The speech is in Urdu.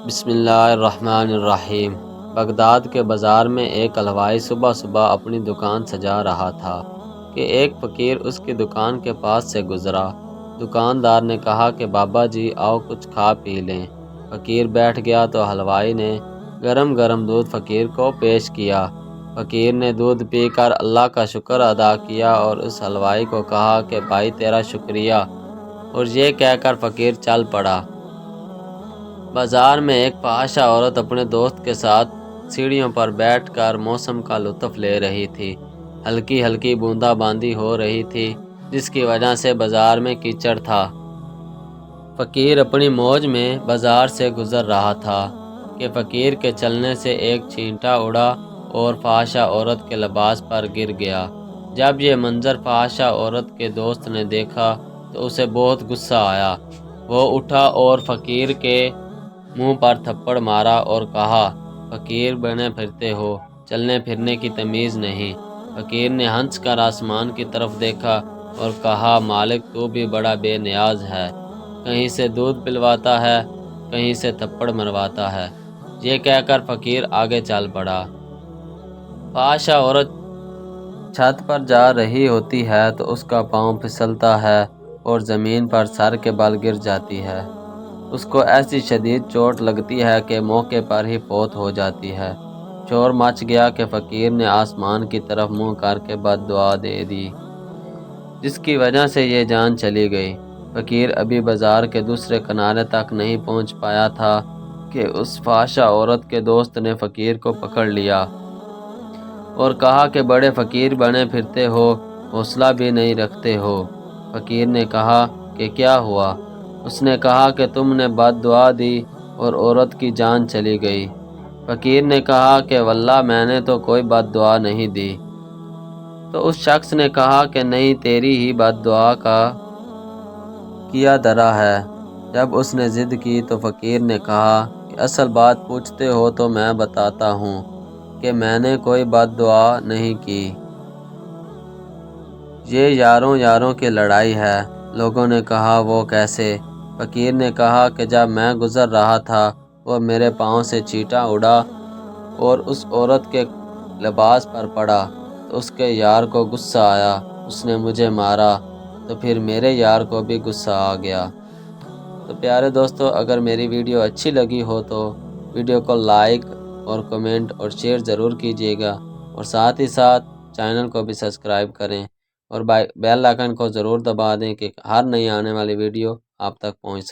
بسم اللہ الرحمن الرحیم۔ بغداد کے بازار میں ایک حلوائی صبح صبح اپنی دکان سجا رہا تھا کہ ایک فقیر اس کی دکان کے پاس سے گزرا۔ دکاندار نے کہا کہ بابا جی آؤ کچھ کھا پی لیں۔ فقیر بیٹھ گیا تو حلوائی نے گرم گرم دودھ فقیر کو پیش کیا۔ فقیر نے دودھ پی کر اللہ کا شکر ادا کیا اور اس حلوائی کو کہا کہ بھائی تیرا شکریہ، اور یہ کہہ کر فقیر چل پڑا۔ بازار میں ایک فحاشہ عورت اپنے دوست کے ساتھ سیڑھیوں پر بیٹھ کر موسم کا لطف لے رہی تھی۔ ہلکی ہلکی بوندا باندی ہو رہی تھی جس کی وجہ سے بازار میں کیچڑ تھا۔ فقیر اپنی موج میں بازار سے گزر رہا تھا کہ فقیر کے چلنے سے ایک چینٹا اڑا اور فحاشہ عورت کے لباس پر گر گیا۔ جب یہ منظر فحاشہ عورت کے دوست نے دیکھا تو اسے بہت غصہ آیا۔ وہ اٹھا اور فقیر کے منہ پر تھپڑ مارا اور کہا، فقیر بنے پھرتے ہو، چلنے پھرنے کی تمیز نہیں۔ فقیر نے ہنس کر آسمان کی طرف دیکھا اور کہا، مالک تو بھی بڑا بے نیاز ہے، کہیں سے دودھ پلواتا ہے، کہیں سے تھپڑ مرواتا ہے۔ یہ کہہ کر فقیر آگے چل پڑا۔ فحاشہ عورت چھت پر جا رہی ہوتی ہے تو اس کا پاؤں پھسلتا ہے اور زمین پر سر کے بل گر جاتی ہے۔ اس کو ایسی شدید چوٹ لگتی ہے کہ موقع پر ہی فوت ہو جاتی ہے۔ شور مچ گیا کہ فقیر نے آسمان کی طرف منہ کر کے بد دعا دے دی، جس کی وجہ سے یہ جان چلی گئی۔ فقیر ابھی بازار کے دوسرے کنارے تک نہیں پہنچ پایا تھا کہ اس فحاشہ عورت کے دوست نے فقیر کو پکڑ لیا اور کہا کہ بڑے فقیر بنے پھرتے ہو، حوصلہ بھی نہیں رکھتے ہو۔ فقیر نے کہا کہ کیا ہوا؟ اس نے کہا کہ تم نے بد دعا دی اور عورت کی جان چلی گئی۔ فقیر نے کہا کہ واللہ میں نے تو کوئی بد دعا نہیں دی۔ تو اس شخص نے کہا کہ نہیں، تیری ہی بد دعا کا کیا درا ہے۔ جب اس نے ضد کی تو فقیر نے کہا کہ اصل بات پوچھتے ہو تو میں بتاتا ہوں کہ میں نے کوئی بد دعا نہیں کی۔ یہ یاروں یاروں کی لڑائی ہے۔ لوگوں نے کہا وہ کیسے؟ فقیر نے کہا کہ جب میں گزر رہا تھا اور میرے پاؤں سے چینٹا اڑا اور اس عورت کے لباس پر پڑا تو اس کے یار کو غصہ آیا، اس نے مجھے مارا، تو پھر میرے یار کو بھی غصہ آ گیا۔ تو پیارے دوستو، اگر میری ویڈیو اچھی لگی ہو تو ویڈیو کو لائک اور کمنٹ اور شیئر ضرور کیجیے گا، اور ساتھ ہی ساتھ چینل کو بھی سبسکرائب کریں اور بیل آئکن کو ضرور دبا دیں کہ ہر نئی آنے والی ویڈیو آپ تک پہنچ سکے۔